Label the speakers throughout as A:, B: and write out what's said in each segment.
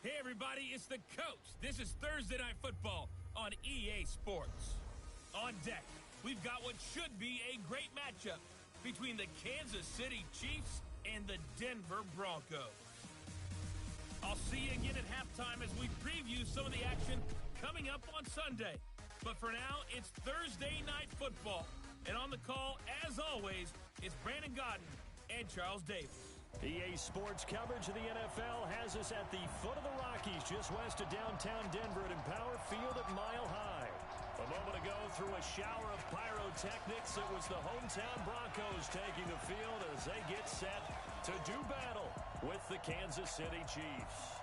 A: Hey everybody, it's the coach. This is Thursday Night Football on EA Sports. On deck, we've got what should be a great matchup between the Kansas City Chiefs and the Denver Broncos. I'll see you again at halftime as we preview some of the action coming up on Sunday. But for now, it's Thursday Night Football. And on the call, as always, it's Brandon Godden and Charles Davis.
B: EA Sports coverage of the NFL has us at the foot of the Rockies, just west of downtown Denver at Empower Field at Mile High. A moment ago, through a shower of pyrotechnics, it was the hometown Broncos taking the field as they get set to do battle with the Kansas City Chiefs.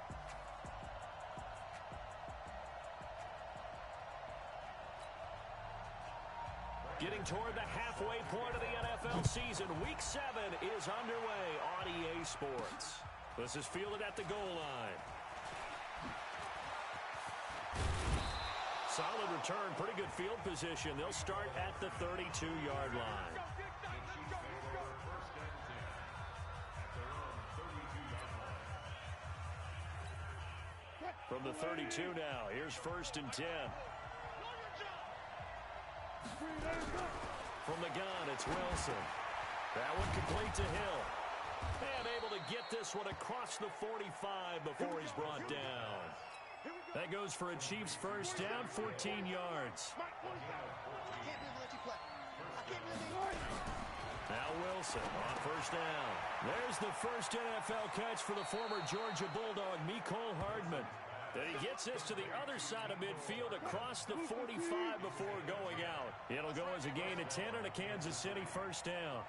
B: Getting toward the halfway point of the NFL season, Week 7 is underway on EA Sports. This is fielded at the goal line. Solid return, pretty good field position. They'll start at the 32-yard line. From the 32 now, here's 1st and 10. From the gun, it's Wilson. That one complete to Hill. And able to get this one across the 45 before he's brought down. That goes for a Chiefs first down, 14 yards. Now Wilson on first down. There's the first NFL catch for the former Georgia Bulldog, Mecole Hardman. Then he gets this to the other side of midfield across the 45 before going out. It'll go as a gain of 10 and a Kansas City first down.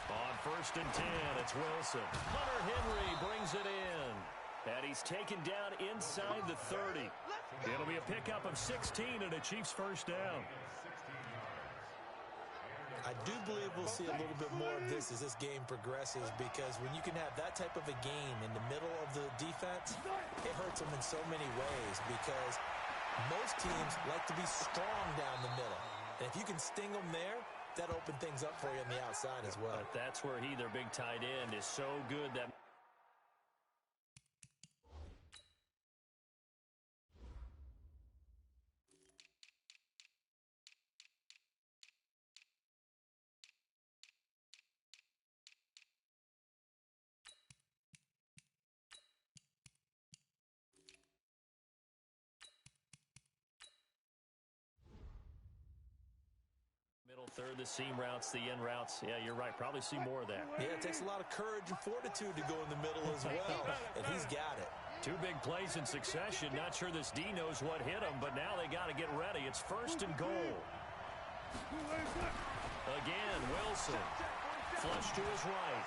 B: On 1st and 10, it's Wilson. Hunter Henry brings it in. And he's taken down inside the 30. It'll be a pickup of 16 and a Chiefs first down.
C: I do believe we'll see a little bit more of this as this game progresses, because when you can have that type of a game in the middle of the defense, it hurts them in so many ways, because most teams like to be strong down the middle. And if you can sting them there, that opens things up for you on the outside as well.
B: But that's where their big tight end, is so good that... Third, the seam routes, the in routes. Yeah, you're right. Probably see more of that.
C: Yeah, it takes a lot of courage and fortitude to go in the middle as well, and he's got it.
B: 2 big plays in succession. Not sure this D knows what hit him, but now they got to get ready. It's 1st and goal. Again, Wilson. Flush to his right.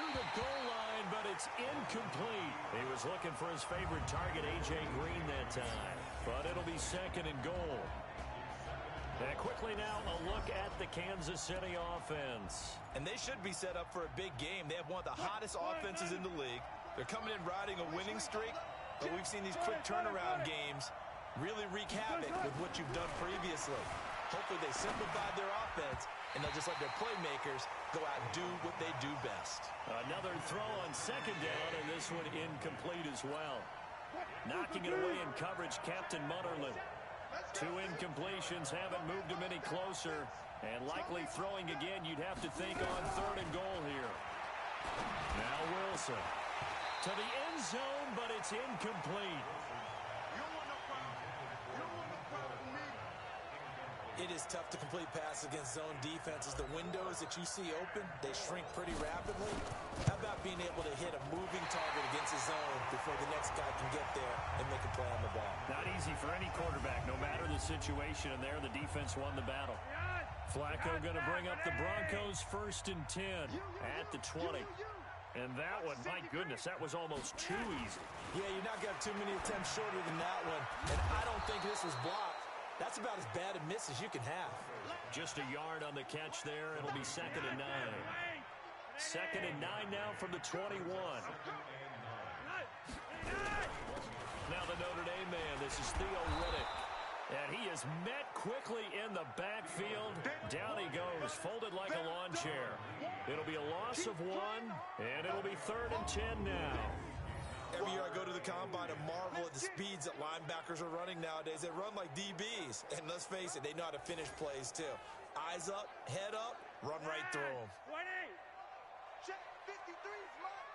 B: To the goal line, but it's incomplete. He was looking for his favorite target, A.J. Green, that time. But it'll be 2nd and goal. And quickly now, a look at the Kansas City offense.
C: And they should be set up for a big game. They have one of the hottest offenses in the league. They're coming in riding a winning streak, but we've seen these quick turnaround games really wreak havoc with what you've done previously. Hopefully they simplify their offense, and they'll just let their playmakers go out and do what they do best.
B: Another throw on 2nd down, and this one incomplete as well. Knocking it away in coverage, Captain Mutterlin. 2 incompletions haven't moved him any closer. And likely throwing again, you'd have to think on 3rd and goal here. Now Wilson. To the end zone, but it's incomplete.
C: It is tough to complete passes against zone defenses. The windows that you see open, they shrink pretty rapidly. How about being able to hit a moving target against a zone before the next guy can get there and make a play on the ball?
B: Not easy for any quarterback, no matter the situation, and there the defense won the battle. Flacco going to bring up the Broncos 1st and 10 at the 20. And that one, my goodness, that was almost too easy.
C: Yeah, you're not going to have too many attempts shorter than that one. And I don't think this was blocked. That's about as bad a miss as you can have.
B: Just a yard on the catch there. It'll be 2nd and 9. 2nd and 9 now from the 21. Now the Notre Dame man, this is Theo Riddick. And he is met quickly in the backfield. Down he goes, folded like a lawn chair. It'll be a loss of 1, and it'll be 3rd and 10 now.
C: Every year I go to the combine and marvel at the speeds that linebackers are running nowadays. They run like DBs. And let's face it, they know how to finish plays too. Eyes up, head up, run right through them.
D: 20. Check 53 slot.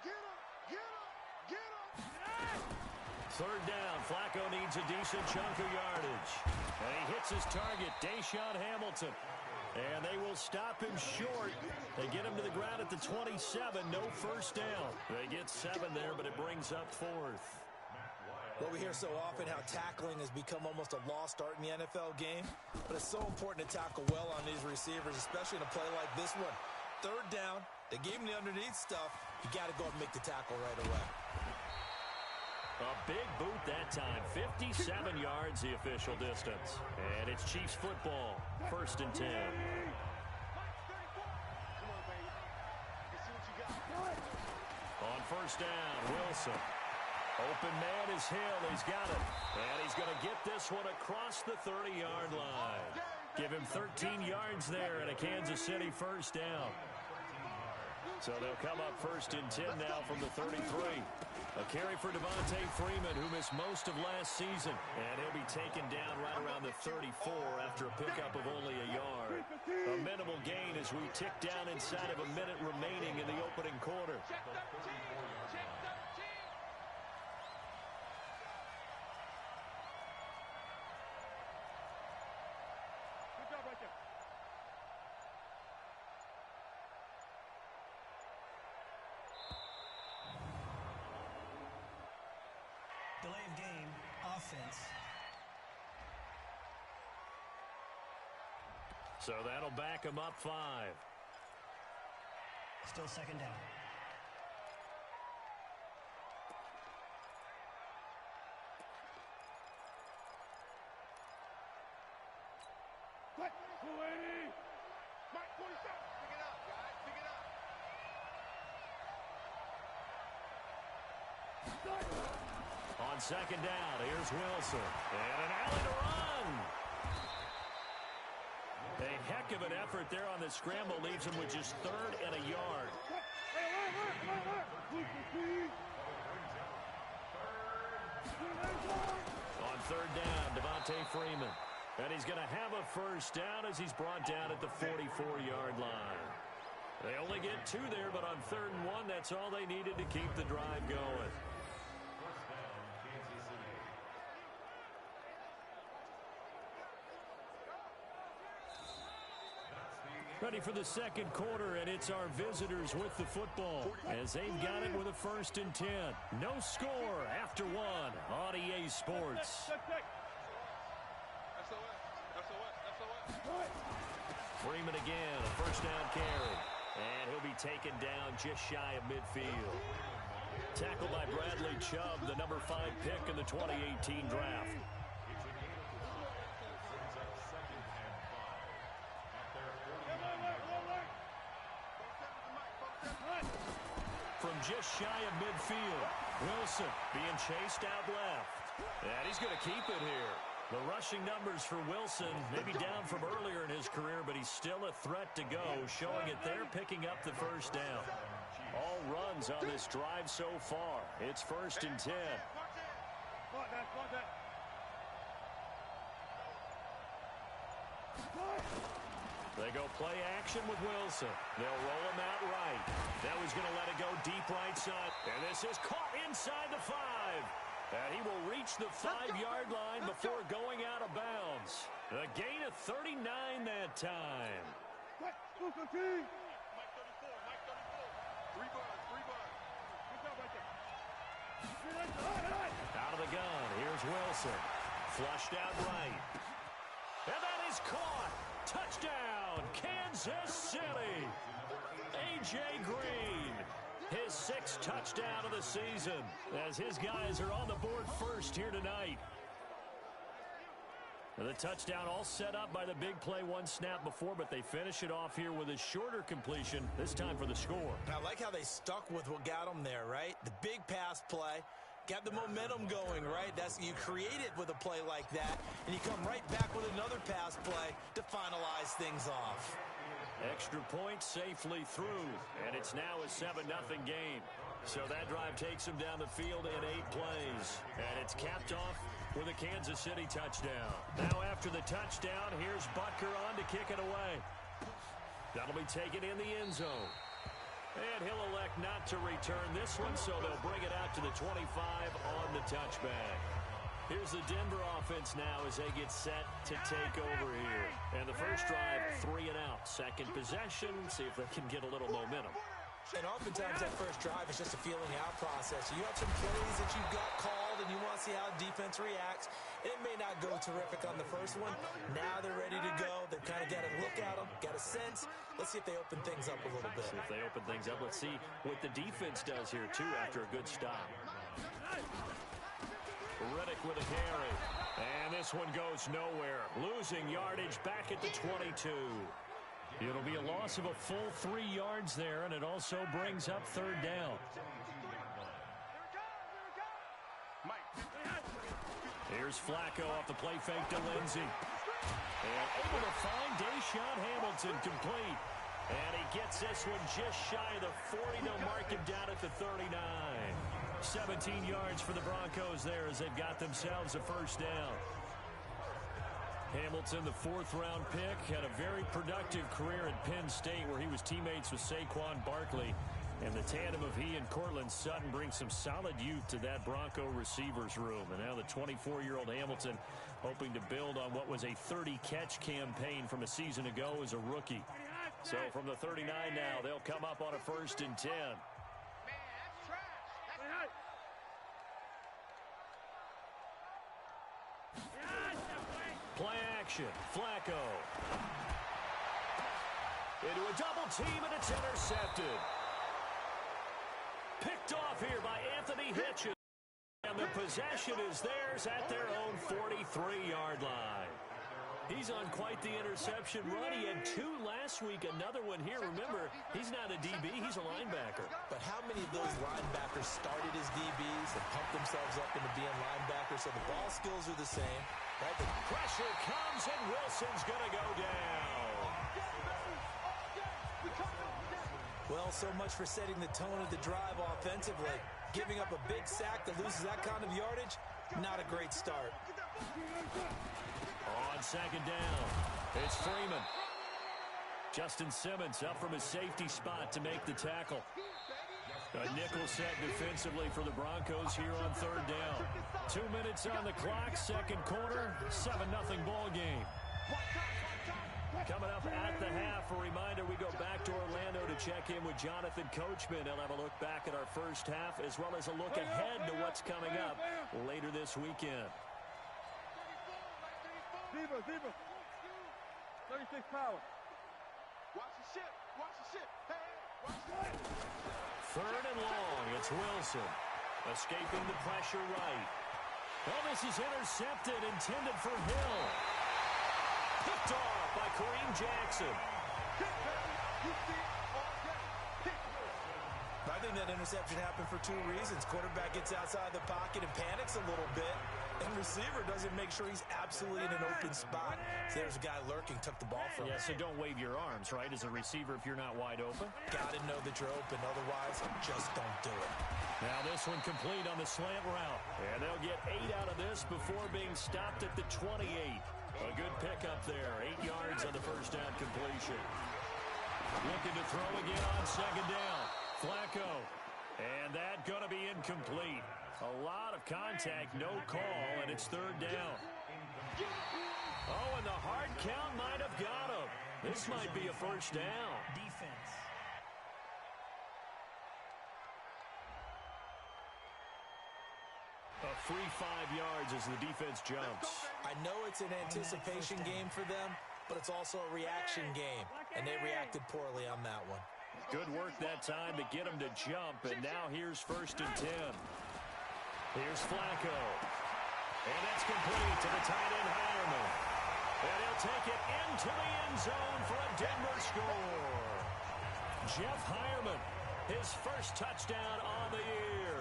D: Get him, get him, get him.
B: 3rd down. Flacco needs a decent chunk of yardage. And he hits his target, Deshaun Hamilton. And they will stop him short. They get him to the ground at the 27. No first down. They get 7 there, but it brings up 4th.
C: Well, we hear so often how tackling has become almost a lost art in the NFL game. But it's so important to tackle well on these receivers, especially in a play like this one. 3rd down. They gave him the underneath stuff. You got to go and make the tackle right away.
B: A big boot that time. 57 yards the official distance. And it's Chiefs football. 1st and 10. On 1st down, Wilson. Open man is Hill. He's got it. And he's going to get this one across the 30-yard line. Give him 13 yards there and a Kansas City 1st down. So they'll come up 1st and 10 now from the 33. A carry for Devontae Freeman, who missed most of last season. And he'll be taken down right around the 34 after a pickup of only a yard. A minimal gain as we tick down inside of a minute remaining in the opening quarter.
E: Delay of game, offense.
B: So that'll back him up 5.
E: Still 2nd down.
D: Quick, 280. Mike, 47. Pick it up, guys. Pick it up.
B: On 2nd down, here's Wilson. And an alley to run. A heck of an effort there on the scramble leaves him with just 3rd and a yard. On 3rd down, Devontae Freeman. And he's going to have a 1st down as he's brought down at the 44-yard line. They only get 2 there, but on 3rd and 1, that's all they needed to keep the drive going. Ready for the 2nd quarter, and it's our visitors with the football as they've got it with a 1st and 10. No score after 1 on EA Sports. Freeman again, a 1st down carry. And he'll be taken down just shy of midfield. Tackled by Bradley Chubb, the number 5 pick in the 2018 draft. From just shy of midfield, Wilson being chased out left. And he's going to keep it here. The rushing numbers for Wilson maybe down from earlier in his career, but he's still a threat to go, showing it there, picking up the 1st down. All runs on this drive so far. It's 1st and 10. They go play action with Wilson. They'll roll him out right. Now he's going to let it go deep right side. And this is caught inside the 5. And he will reach the 5-yard line before going out of bounds. A gain of 39 that time.
D: Mike 34. Mike 34. 3 bars. 3 bars. Good job right there.
B: Out of the gun. Here's Wilson. Flushed out right. And that is caught. Touchdown, Kansas City. A.J. Green, his 6th touchdown of the season, as his guys are on the board first here tonight. The touchdown all set up by the big play one snap before, but they finish it off here with a shorter completion, this time for the score.
C: I like how they stuck with what got them there, right? The big pass play. Got the momentum going, right? You create it with a play like that, and you come right back with another pass play to finalize things off.
B: Extra point safely through, and it's now a 7-0 game. So that drive takes them down the field in 8 plays, and it's capped off with a Kansas City touchdown. Now after the touchdown, here's Butker on to kick it away. That'll be taken in the end zone. And he'll elect not to return this one, so they'll bring it out to the 25 on the touchback. Here's the Denver offense now as they get set to take over here. And the first drive, 3 and out. Second possession, see if they can get a little momentum.
C: And oftentimes that first drive is just a feeling out process. You have some plays that you've got called and you want to see how the defense reacts. It may not go terrific on the first one. Now they're ready to go. They've kind of got a look at them, got a sense. Let's see if they open things up a little bit.
B: See if they open things up. Let's see what the defense does here, too, after a good stop. Riddick with a carry. And this one goes nowhere. Losing yardage back at the 22. It'll be a loss of a full 3 yards there, and it also brings up 3rd down. Here's Flacco off the play fake to Lindsey. And able to find Deshaun Hamilton complete. And he gets this one just shy of the 40. They'll mark him down at the 39. 17 yards for the Broncos there as they've got themselves a first down. Hamilton, the 4th-round pick, had a very productive career at Penn State where he was teammates with Saquon Barkley. And the tandem of he and Cortland Sutton brings some solid youth to that Bronco receivers room. And now the 24-year-old Hamilton hoping to build on what was a 30-catch campaign from a season ago as a rookie. So from the 39 now, they'll come up on a 1st and 10. Play action. Flacco. Into a double team, and it's intercepted. Picked off here by Anthony Hitchens. And the possession is theirs at their own 43-yard line. He's on quite the interception run. He had 2 last week, another one here. Remember, he's not a DB, he's a linebacker.
C: But how many of those linebackers started as DBs and pumped themselves up into being linebackers? So the ball skills are the same. Right? The
B: pressure comes, and Wilson's going to go down.
C: Well, so much for setting the tone of the drive offensively. Giving up a big sack that loses that kind of yardage, not a great start.
B: On 2nd down, it's Freeman. Justin Simmons up from his safety spot to make the tackle. A nickel set defensively for the Broncos here on 3rd down. 2 minutes on the clock, 2nd quarter, 7-0 ball game. Coming up at the half, a reminder, we go back to Orlando to check in with Jonathan Coachman. He'll have a look back at our first half as well as a look ahead to what's coming up later this weekend.
D: Zebra. 36 power. Watch the ship. Hey, watch the ship.
B: 3rd and long, it's Wilson. Escaping the pressure right. Well, this is intercepted, intended for Hill. Picked off by Kareem Jackson.
C: I think that interception happened for 2 reasons. Quarterback gets outside the pocket and panics a little bit. And receiver doesn't make sure he's absolutely in an open spot. So there's a guy lurking, took the ball from him.
B: Yeah, so don't wave your arms, right, as a receiver if you're not wide open.
C: Got to know that you're open. Otherwise, just don't do it.
B: Now this one complete on the slant route. And they'll get 8 out of this before being stopped at the 28. A good pickup there. 8 yards on the first down completion. Looking to throw again on 2nd down. Flacco. And that going to be incomplete. A lot of contact, no call, and it's 3rd down. Oh, and the hard count might have got him. This might be a first down.
E: Defense.
B: A free 5 yards as the defense jumps.
C: I know it's an anticipation game for them, but it's also a reaction game, and they reacted poorly on that one.
B: Good work that time to get him to jump, and now here's 1st and 10. Here's Flacco. And that's complete to the tight end, Hireman. And he'll take it into the end zone for a Denver score. Jeff Hireman, his first touchdown on the year,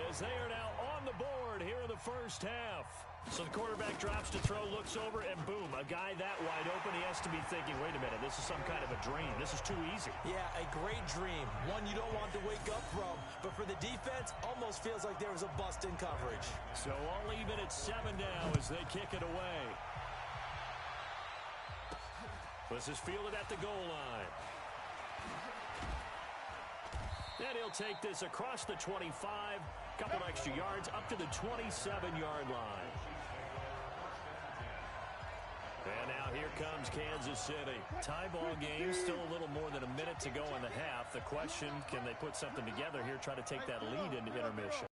B: as they are now on the board here in the first half. So the quarterback drops to throw, looks over, and boom, a guy that wide open, he has to be thinking, wait a minute, this is some kind of a dream. This is too easy.
C: Yeah, a great dream. One you don't want to wake up from. But for the defense, almost feels like there was a bust in coverage.
B: So all even at 7 now as they kick it away. This is fielded at the goal line. And he'll take this across the 25, couple extra yards, up to the 27-yard line. And now here comes Kansas City. Tie ball game, still a little more than a minute to go in the half. The question, can they put something together here, try to take that lead into intermission?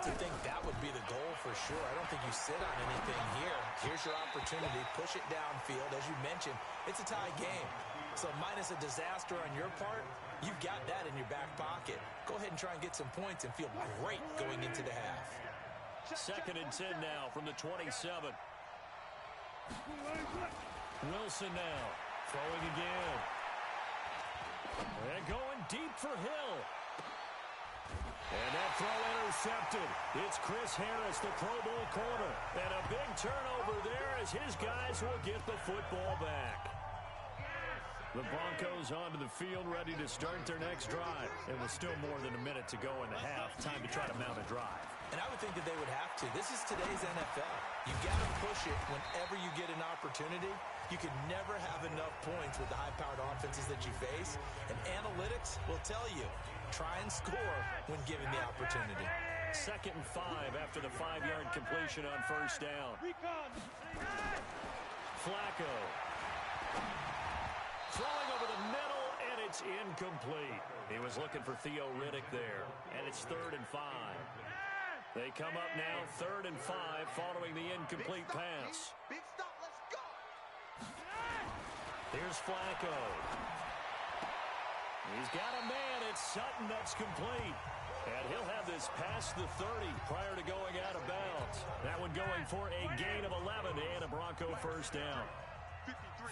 C: I think that would be the goal for sure. I don't think you sit on anything here. Here's your opportunity. Push it downfield. As you mentioned, it's a tie game. So minus a disaster on your part, you've got that in your back pocket. Go ahead and try and get some points and feel great going into the half.
B: 2nd and 10 now from the 27. Wilson now, throwing again. And going deep for Hill. And that throw intercepted. It's Chris Harris, the Pro Bowl corner. And a big turnover there as his guys will get the football back. The Broncos onto the field, ready to start their next drive. And with still more than a minute to go in the half, time to try to mount a drive.
C: And I would think that they would have to. This is today's NFL. You got to push it whenever you get an opportunity. You can never have enough points with the high-powered offenses that you face. And analytics will tell you, try and score when given the opportunity.
B: 2nd and 5 after the 5-yard completion on 1st down. Flacco. Throwing over the middle, and it's incomplete. He was looking for Theo Riddick there, and it's 3rd and 5. They come up now 3rd and 5 following the incomplete pass.
D: Big stop, let's go.
B: Here's Flacco. He's got a man. It's Sutton that's complete. And he'll have this past the 30 prior to going out of bounds. That one going for a gain of 11 and a Bronco 1st down.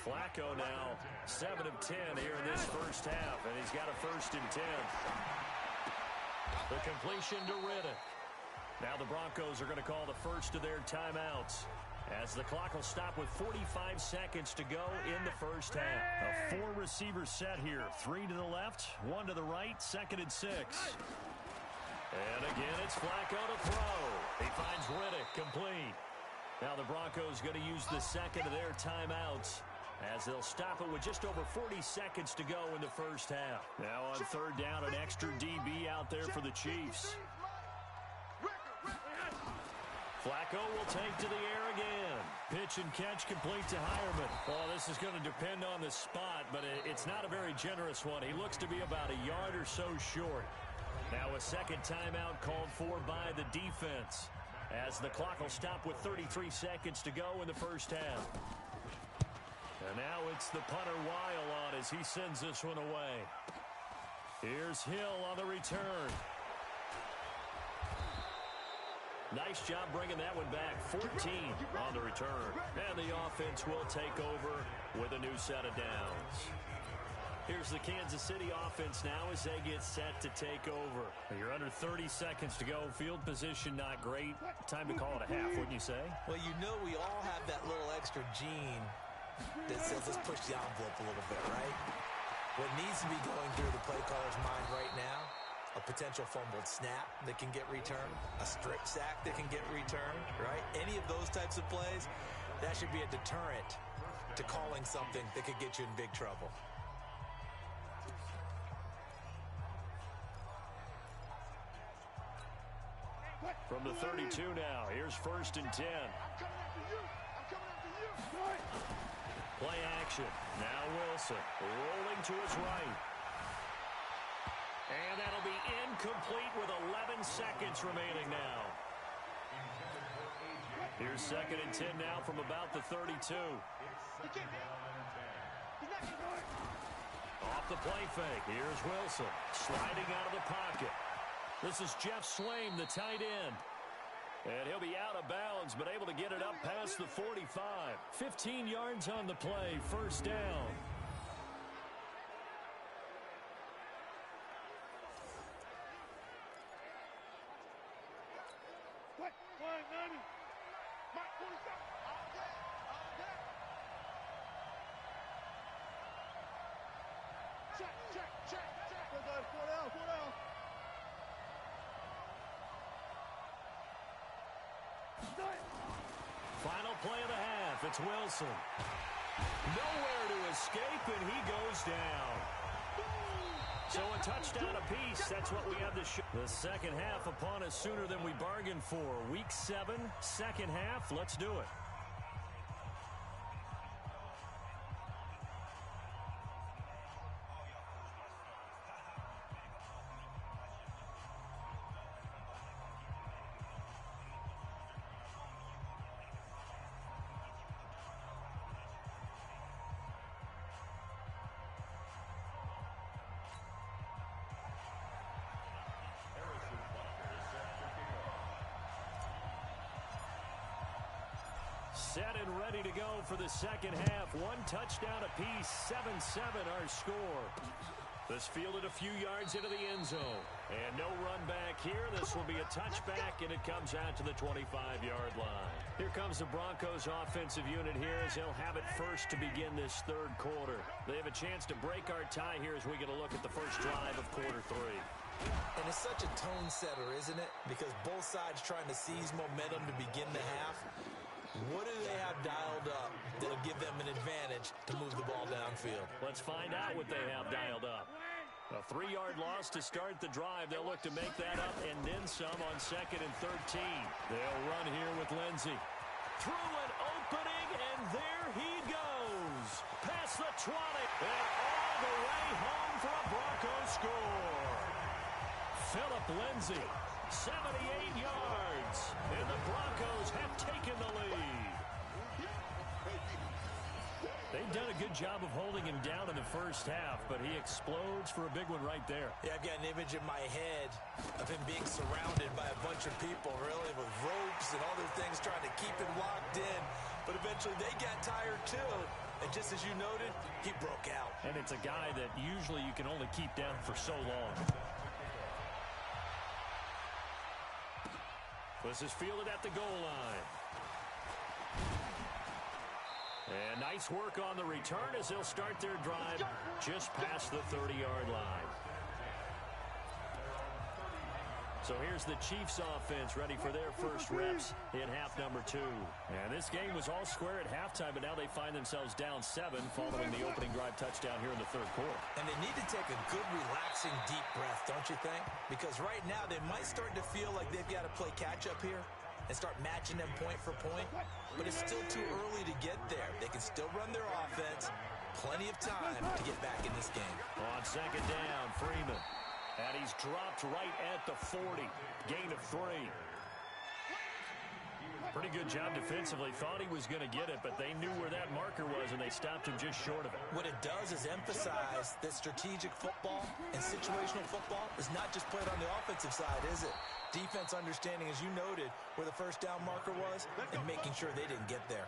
B: Flacco now 7 of 10 here in this first half, and he's got a 1st and 10. The completion to Riddick. Now the Broncos are going to call the first of their timeouts as the clock will stop with 45 seconds to go in the first half. A 4-receiver set here. 3 to the left, 1 to the right, 2nd and 6. And again, it's Flacco to throw. He finds Riddick complete. Now the Broncos going to use the second of their timeouts as they'll stop it with just over 40 seconds to go in the first half. Now on 3rd down, an extra DB out there for the Chiefs. Flacco will take to the air again. Pitch and catch complete to Hireman. Well, this is going to depend on the spot, but it's not a very generous one. He looks to be about a yard or so short. Now a second timeout called for by the defense as the clock will stop with 33 seconds to go in the first half. And now it's the punter Weil on as he sends this one away. Here's Hill on the return. Nice job bringing that one back. 14 on the return. And the offense will take over with a new set of downs. Here's the Kansas City offense now as they get set to take over. You're under 30 seconds to go. Field position not great. Time to call it a half, wouldn't you say?
C: Well, you know we all have that little extra gene that says let's push the envelope a little bit, right? What needs to be going through the play caller's mind right now, a potential fumbled snap that can get returned, a strip sack that can get returned, right? Any of those types of plays, that should be a deterrent to calling something that could get you in big trouble.
B: From the 32 now, here's 1st and 10. Play action. Now Wilson rolling to his right. And that'll be incomplete with 11 seconds remaining now. Here's 2nd and 10 now from about the 32. Off the play fake. Here's Wilson sliding out of the pocket. This is Jeff Swaim, the tight end. And he'll be out of bounds, but able to get it up past the 45. 15 yards on the play, first down. Final play of the half. It's Wilson. Nowhere to escape, and he goes down. So a touchdown apiece. That's what we have to show. The second half upon us sooner than we bargained for. Week 7, second half. Let's do it. Set and ready to go for the second half. One touchdown apiece, 7-7 our score. This fielded a few yards into the end zone. And no run back here. This will be a touchback, and it comes out to the 25-yard line. Here comes the Broncos offensive unit here as they'll have it first to begin this third quarter. They have a chance to break our tie here as we get a look at the first drive of quarter 3.
C: And it's such a tone setter, isn't it? Because both sides trying to seize momentum to begin the half. What do they have dialed up that'll give them an advantage to move the ball downfield?
B: Let's find out what they have dialed up. A 3-yard loss to start the drive. They'll look to make that up and then some on 2nd and 13. They'll run here with Lindsey. Through an opening, and there he goes. Past the 20, and all the way home for a Broncos score. Phillip Lindsey, 78 yards, and the Broncos have taken the lead. They've done a good job of holding him down in the first half, but he explodes for a big one right there.
C: Yeah, I've got an image in my head of him being surrounded by a bunch of people, really, with ropes and other things trying to keep him locked in. But eventually they got tired too. And just as you noted, he broke out.
B: And it's a guy that usually you can only keep down for so long. This is fielded at the goal line. And nice work on the return as they'll start their drive just past the 30-yard line. So here's the Chiefs offense ready for their first reps in half number 2. And this game was all square at halftime, but now they find themselves down 7 following the opening drive touchdown here in the third quarter.
C: And they need to take a good, relaxing, deep breath, don't you think? Because right now they might start to feel like they've got to play catch-up here and start matching them point for point. But it's still too early to get there. They can still run their offense. Plenty of time to get back in this game.
B: On second down, Freeman. And he's dropped right at the 40. Gain of 3. Pretty good job defensively. Thought he was going to get it, but they knew where that marker was, and they stopped him just short of it.
C: What it does is emphasize that strategic football and situational football is not just played on the offensive side, is it? Defense understanding, as you noted, where the first down marker was and making sure they didn't get there.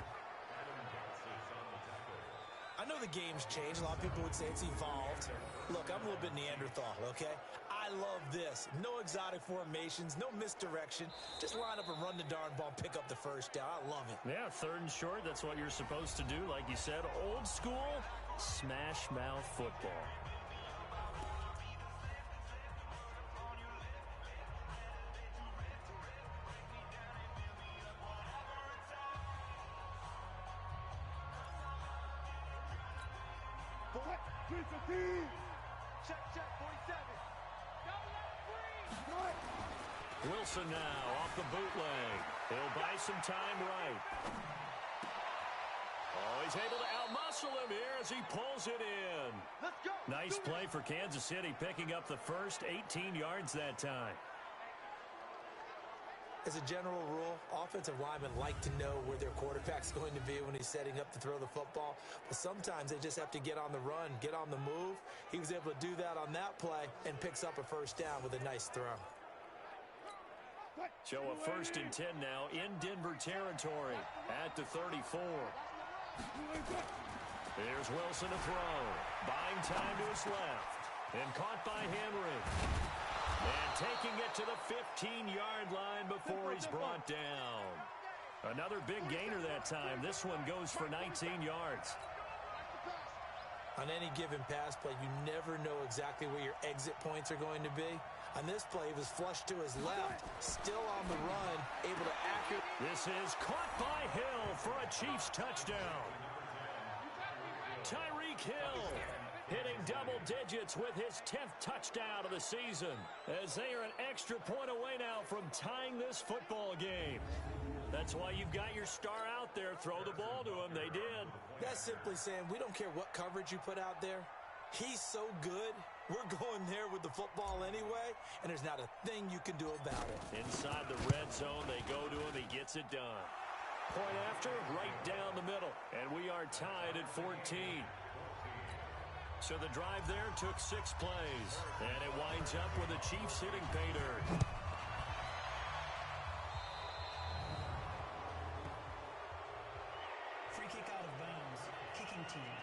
C: I know the game's changed. A lot of people would say it's evolved. Look, I'm a little bit Neanderthal, okay? I love this. No exotic formations, no misdirection. Just line up and run the darn ball, pick up the first down. I love it.
B: Yeah, 3rd and short, that's what you're supposed to do. Like you said, old school, smash mouth football.
D: Check, 47.
B: Wilson now off the bootleg. He'll buy some time right. Oh, he's able to outmuscle him here as he pulls it in.
D: Let's go.
B: Nice play for Kansas City, picking up the first 18 yards that time.
C: As a general rule, offensive linemen like to know where their quarterback's going to be when he's setting up to throw the football. But sometimes they just have to get on the run, get on the move. He was able to do that on that play and picks up a first down with a nice throw.
B: So a 1st and 10 now in Denver territory at the 34. Here's Wilson to throw. Buying time to his left. And caught by Henry. And taking it to the 15-yard line before he's brought down. Another big gainer that time. This one goes for 19 yards.
C: On any given pass play, you never know exactly where your exit points are going to be. On this play, he was flushed to his left, still on the run, able to accurate.
B: This is caught by Hill for a Chiefs touchdown. Tyreek Hill hitting double digits with his 10th touchdown of the season, as they are an extra point away now from tying this football game. That's why you've got your star out there. Throw the ball to him. They did.
C: That's simply saying we don't care what coverage you put out there. He's so good. We're going there with the football anyway, and there's not a thing you can do about it.
B: Inside the red zone, they go to him. He gets it done. Point after, right down the middle. And we are tied at 14. So the drive there took 6 plays. And it winds up with the Chiefs hitting pay dirt.
E: Free kick out of bounds. Kicking team.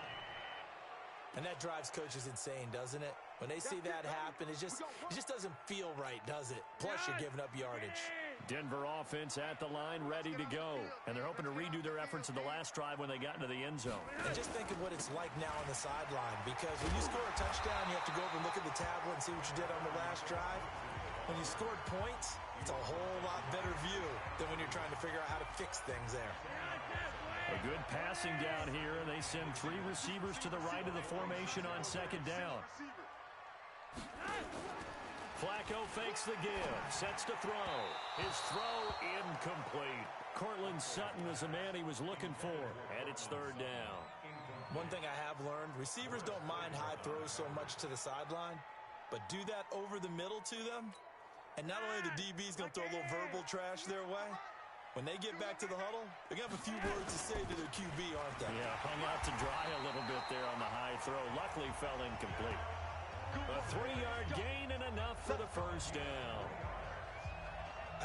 C: And that drives coaches insane, doesn't it? When they see that happen, it just doesn't feel right, does it? Plus, you're giving up yardage.
B: Denver offense at the line, ready to go. And they're hoping to redo their efforts in the last drive when they got into the end zone.
C: And just think of what it's like now on the sideline, because when you score a touchdown, you have to go over and look at the tablet and see what you did on the last drive. When you scored points, it's a whole lot better view than when you're trying to figure out how to fix things there.
B: A good passing down here, and they send 3 receivers to the right of the formation on 2nd down. Flacco fakes the give, sets to throw. His throw incomplete. Cortland Sutton was the man he was looking for, and it's 3rd down.
C: One thing I have learned, receivers don't mind high throws so much to the sideline, but do that over the middle to them, and not only the DB's going to throw a little verbal trash their way, when they get back to the huddle, they're going to have a few words to say to their QB, aren't they?
B: Yeah, hung out to dry a little bit there on the high throw. Luckily fell incomplete. A 3-yard gain and enough for the 1st down.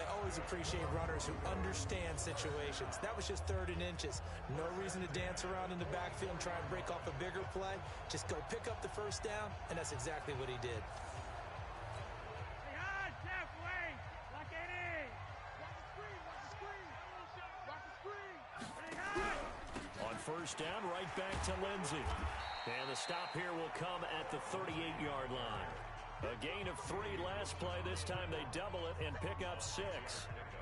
C: I always appreciate runners who understand situations. That was just 3rd and inches. No reason to dance around in the backfield and try and break off a bigger play. Just go pick up the 1st down, and that's exactly what he did.
B: On 1st down, right back to Lindsey. And the stop here will come at the 38-yard line. A gain of 3 last play. This time they double it and pick up 6.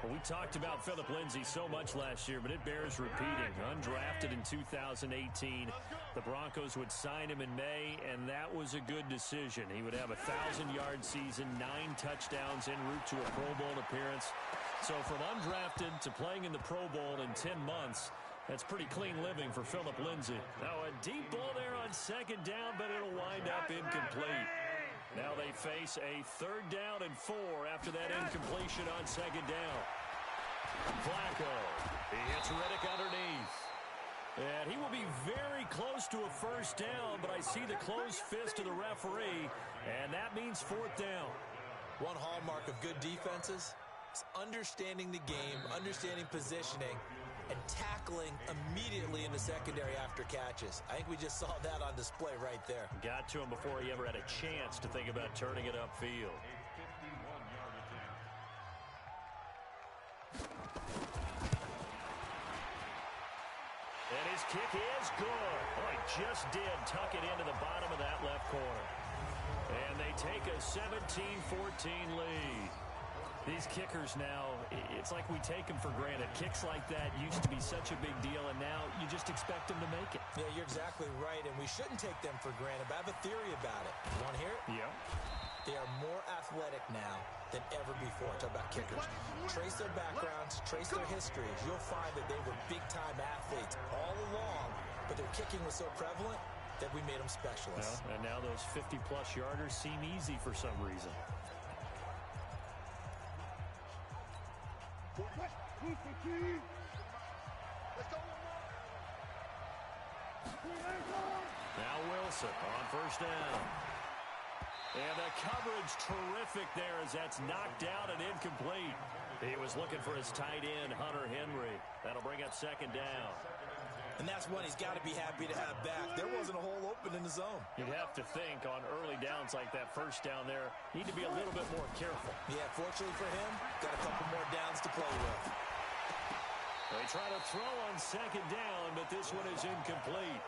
B: Well, we talked about Phillip Lindsay so much last year, but it bears repeating. Undrafted in 2018, the Broncos would sign him in May, and that was a good decision. He would have a 1,000-yard season, 9 touchdowns en route to a Pro Bowl appearance. So from undrafted to playing in the Pro Bowl in 10 months, that's pretty clean living for Phillip Lindsay. Now a deep ball there on 2nd down, but it'll wind up incomplete. Now they face a 3rd down and 4 after that incompletion on 2nd down. Flacco. He hits Riddick underneath. And he will be very close to a 1st down, but I see the closed fist of the referee, and that means 4th down.
C: One hallmark of good defenses is understanding the game, understanding positioning, and tackling immediately in the secondary after catches. I think we just saw that on display right there.
B: Got to him before he ever had a chance to think about turning it upfield. And his kick is good. Oh, he just did tuck it into the bottom of that left corner. And they take a 17-14 lead. These kickers now, it's like we take them for granted. Kicks like that used to be such a big deal, and now you just expect them to make it.
C: Yeah, you're exactly right, and we shouldn't take them for granted, but I have a theory about it. You want to hear it?
B: Yeah.
C: They are more athletic now than ever before. Talk about kickers. Trace their backgrounds, trace their histories. You'll find that they were big-time athletes all along, but their kicking was so prevalent that we made them specialists.
B: Well, and now those 50-plus yarders seem easy for some reason.
D: Let's go one more.
B: Now Wilson on first down. And the coverage terrific there as that's knocked out and incomplete. He was looking for his tight end, Hunter Henry. That'll bring up second down.
C: And that's one he's got to be happy to have back. There wasn't a hole open in the zone.
B: You'd have to think on early downs like that first down there, need to be a little bit more careful.
C: Yeah, fortunately for him, got a couple more downs to play with.
B: They try to throw on second down, but this one is incomplete.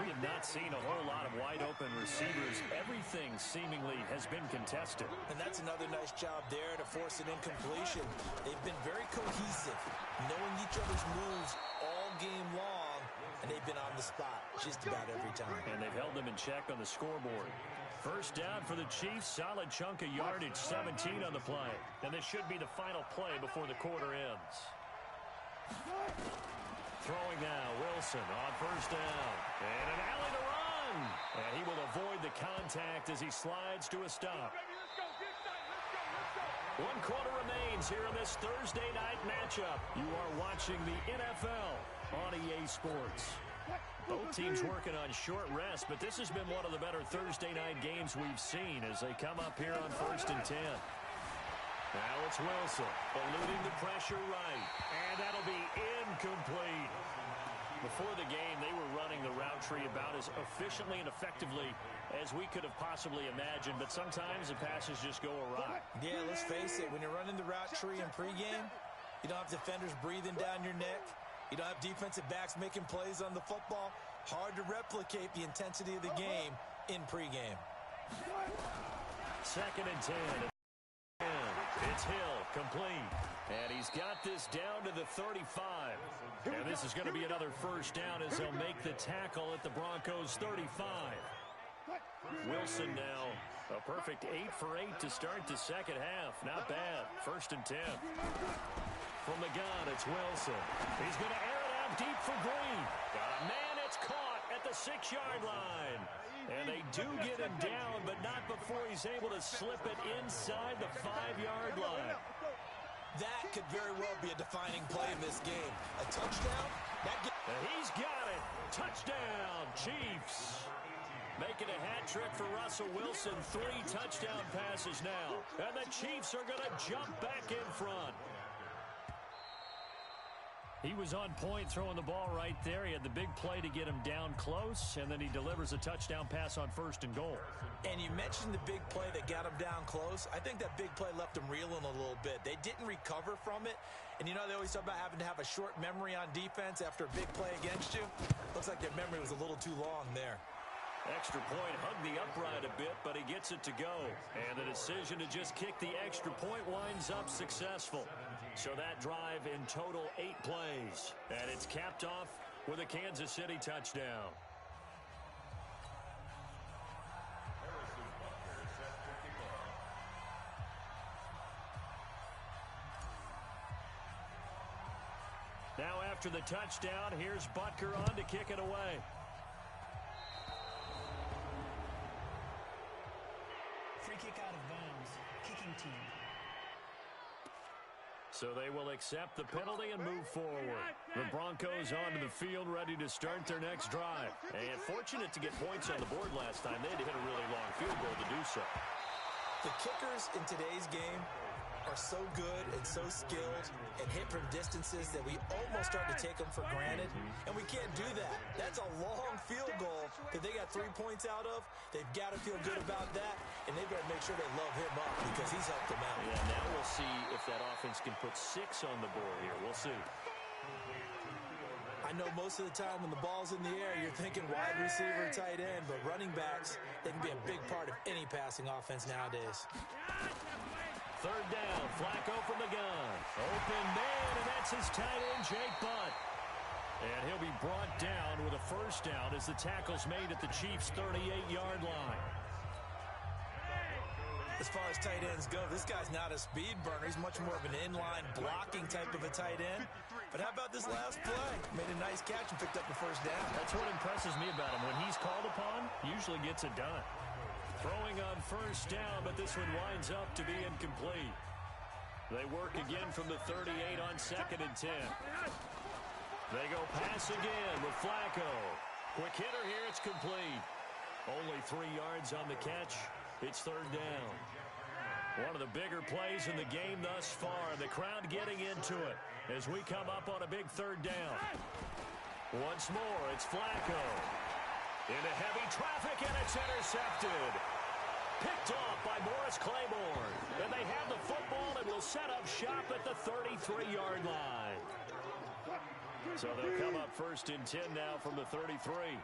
B: We have not seen a whole lot of wide-open receivers. Everything seemingly has been contested.
C: And that's another nice job there to force an incompletion. They've been very cohesive, knowing each other's moves all game long, and they've been on the spot just about every time.
B: And they've held them in check on the scoreboard. First down for the Chiefs. Solid chunk of yardage, 17 on the play. And this should be the final play before the quarter ends. Throwing now, Wilson on first down. And an alley to run. And he will avoid the contact as he slides to a stop. 1 quarter remains here in this Thursday night matchup. You are watching the NFL on EA Sports. Both teams working on short rest, but this has been one of the better Thursday night games we've seen as they come up here on 1st and 10. Now it's Wilson, eluding the pressure right, and that'll be incomplete. Before the game, they were running the route tree about as efficiently and effectively as we could have possibly imagined, but sometimes the passes just go awry.
C: Yeah, let's face it, when you're running the route tree in pregame, you don't have defenders breathing down your neck. You don't have defensive backs making plays on the football. Hard to replicate the intensity of the game in pregame.
B: 2nd and 10. It's Hill, complete. And he's got this down to the 35. And this is going to be another first down as they'll make the tackle at the Broncos' 35. Wilson now, a perfect 8 for 8 to start the second half. Not bad. 1st and 10. From the gun, it's Wilson. He's going to air it out deep for Green. Got a man, it's caught at the 6-yard line. And they do get him down, but not before he's able to slip it inside the 5-yard line.
C: That could very well be a defining play in this game. A touchdown?
B: And he's got it. Touchdown, Chiefs. Making a hat trick for Russell Wilson. 3 touchdown passes now. And the Chiefs are going to jump back in front. He was on point throwing the ball right there. He had the big play to get him down close, and then he delivers a touchdown pass on 1st and goal.
C: And you mentioned the big play that got him down close. I think that big play left him reeling a little bit. They didn't recover from it. And you know, they always talk about having to have a short memory on defense after a big play against you. Looks like their memory was a little too long there.
B: Extra point, hugged the upright a bit, but he gets it to go. And the decision to just kick the extra point winds up successful. So that drive in total 8 plays. And it's capped off with a Kansas City touchdown. Now after the touchdown, here's Butker on to kick it away.
E: Free kick out of bounds. Kicking team.
B: So they will accept the penalty and move forward. The Broncos onto the field, ready to start their next drive. And fortunate to get points on the board last time. They had to hit a really long field goal to do so.
C: The kickers in today's game are so good and so skilled and hit from distances that we almost start to take them for granted, and we can't do that. That's a long field goal that they got 3 points out of. They've got to feel good about that, and they've got to make sure they love him up because he's helped them out.
B: Yeah, now we'll see if that offense can put 6 on the board here. We'll see.
C: I know most of the time when the ball's in the air, you're thinking wide receiver, tight end, but running backs, they can be a big part of any passing offense nowadays.
B: 3rd down, Flacco from the gun. Open man, and that's his tight end, Jake Butt. And he'll be brought down with a first down as the tackle's made at the Chiefs' 38-yard line.
C: As far as tight ends go, this guy's not a speed burner. He's much more of an inline blocking type of a tight end. But how about this last play? Made a nice catch and picked up the first down.
B: That's what impresses me about him. When he's called upon, usually gets it done. Throwing on first down, but this one winds up to be incomplete. They work again from the 38 on 2nd and 10. They go pass again with Flacco. Quick hitter here. It's complete. Only 3 yards on the catch. It's 3rd down. One of the bigger plays in the game thus far. The crowd getting into it as we come up on a big 3rd down. Once more, it's Flacco. Into heavy traffic, and it's intercepted. Picked off by Morris Claiborne. And they have the football and will set up shop at the 33-yard line. So they'll come up 1st and 10 now from the 33.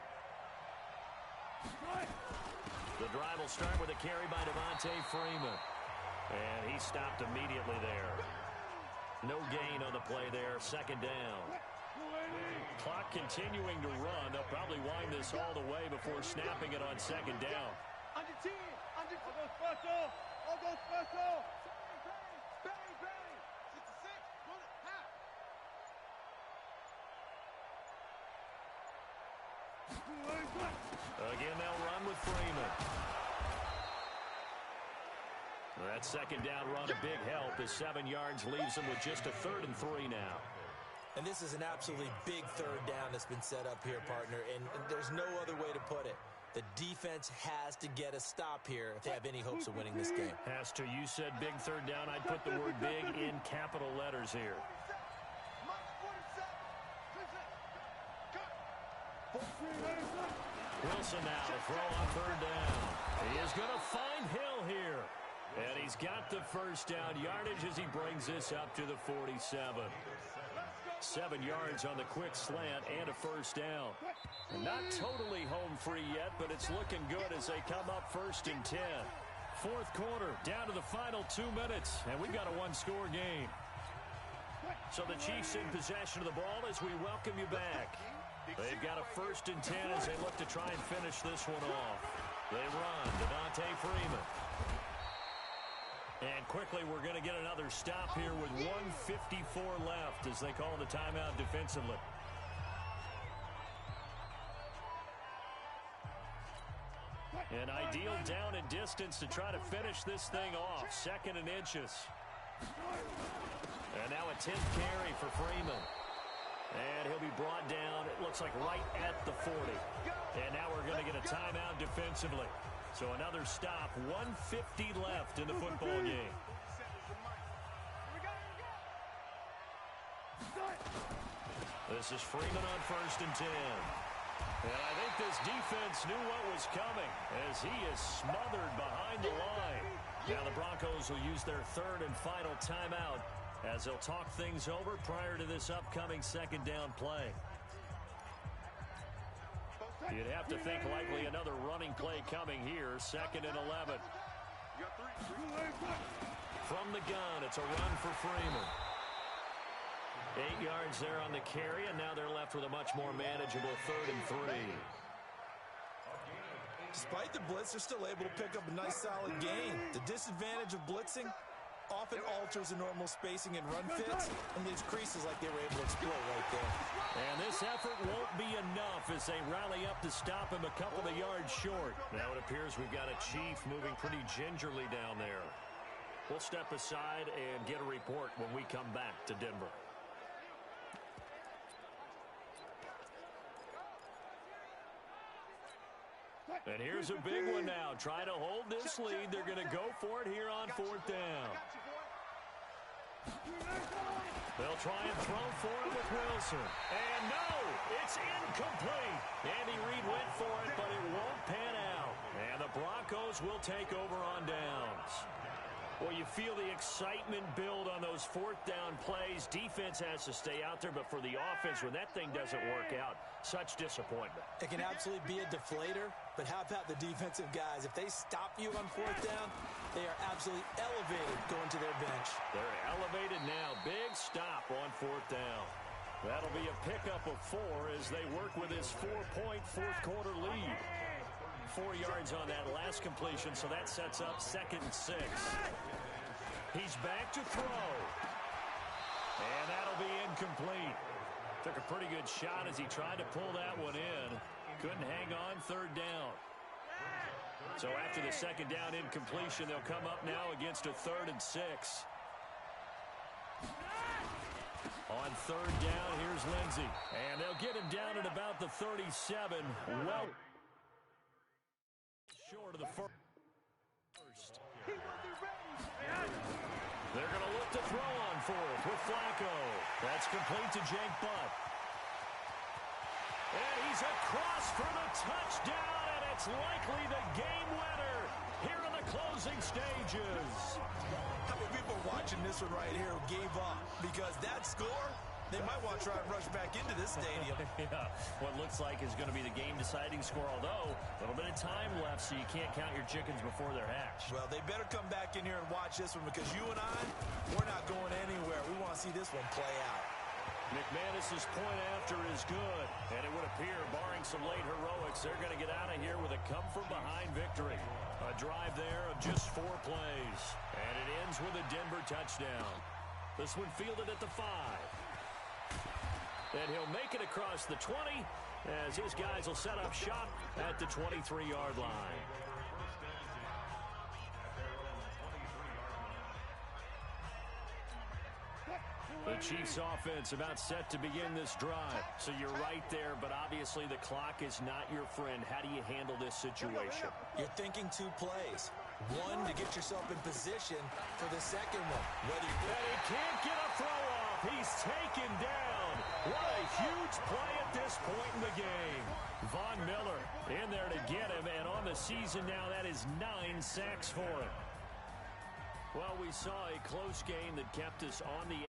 B: The drive will start with a carry by Devontae Freeman. And he stopped immediately there. No gain on the play there. 2nd down. Clock continuing to run. They'll probably wind this all the way before snapping it on 2nd down.
D: Under 10. Under 10. I'll go special. I'll go special. Bang, bang. 66. Run it. Half.
B: Again, they'll run with Freeman. That 2nd down run a big help as 7 yards leaves them with just a 3rd and 3 now.
C: And this is an absolutely big 3rd down that's been set up here, partner, and there's no other way to put it. The defense has to get a stop here if they have any hopes of winning this game.
B: Has to. You said big 3rd down. I'd put the word big in capital letters here. Wilson now to throw on 3rd down. He is going to find Hill here. And he's got the 1st down yardage as he brings this up to the 47. 7 yards on the quick slant and a 1st down. Not totally home free yet, but it's looking good as they come up 1st and 10. 4th quarter, down to the final 2 minutes, and we've got a 1-score game. So the Chiefs in possession of the ball as we welcome you back. They've got a 1st and 10 as they look to try and finish this one off. They run. Devontae Freeman. And quickly, we're going to get another stop here with 1:54 left as they call the timeout defensively. An ideal down and distance to try to finish this thing off. 2nd and inches. And now a 10th carry for Freeman. And he'll be brought down, it looks like right at the 40. And now we're going to get a timeout defensively. So another stop, 1:50 left in the football game. This is Freeman on 1st and 10. And I think this defense knew what was coming as he is smothered behind the line. Now the Broncos will use their 3rd and final timeout as they'll talk things over prior to this upcoming 2nd down play. You'd have to think likely another running play coming here. 2nd and 11. From the gun, it's a run for Freeman. 8 yards there on the carry, and now they're left with a much more manageable 3rd and 3.
C: Despite the blitz, they're still able to pick up a nice solid gain. The disadvantage of blitzing often alters the normal spacing and run fits, and these creases like they were able to exploit right there.
B: And this effort won't be enough as they rally up to stop him a couple of yards short. Now it appears we've got a Chief moving pretty gingerly down there. We'll step aside and get a report when we come back to Denver. And here's a big one now. Trying to hold this lead. They're going to go for it here on 4th down. They'll try and throw for it with Wilson. And no, it's incomplete. Andy Reid went for it, but it won't pan out. And the Broncos will take over on downs. Well, you feel the excitement build on those 4th down plays. Defense has to stay out there, but for the offense, when that thing doesn't work out, such disappointment.
C: It can absolutely be a deflator, but how about the defensive guys? If they stop you on 4th down, they are absolutely elevated going to their bench.
B: They're elevated now. Big stop on 4th down. That'll be a pickup of 4 as they work with his 4-point 4th quarter lead. 4 yards on that last completion, so that sets up 2nd and 6. He's back to throw. And that'll be incomplete. Took a pretty good shot as he tried to pull that one in. Couldn't hang on 3rd down. So after the 2nd down incompletion, they'll come up now against a 3rd and 6. On third down, here's Lindsey. And they'll get him down at about the 37. Well short of the first. They're going to look to throw on fourth with Flacco. That's complete to Jake Butt. And he's across for the touchdown, and it's likely the game winner here in the closing stages.
C: How many people watching this one right here gave up? Because that score, they might want to try and rush back into this stadium.
B: Yeah, what looks like is going to be the game-deciding score, although a little bit of time left, so you can't count your chickens before they're hatched.
C: Well, they better come back in here and watch this one, because you and I, we're not going anywhere. We want to see this one play out.
B: McManus's point after is good, and it would appear, barring some late heroics, they're going to get out of here with a come-from-behind victory. A drive there of just 4 plays, and it ends with a Denver touchdown. This one fielded at the 5. And he'll make it across the 20 as his guys will set up shop at the 23-yard line. The Chiefs offense about set to begin this drive. So you're right there, but obviously the clock is not your friend. How do you handle this situation?
C: You're thinking 2 plays. One, to get yourself in position for the second one.
B: And he can't get a throw off. He's taken down. What a huge play at this point in the game. Von Miller in there to get him, and on the season now, that is 9 sacks for him. Well, we saw a close game that kept us on the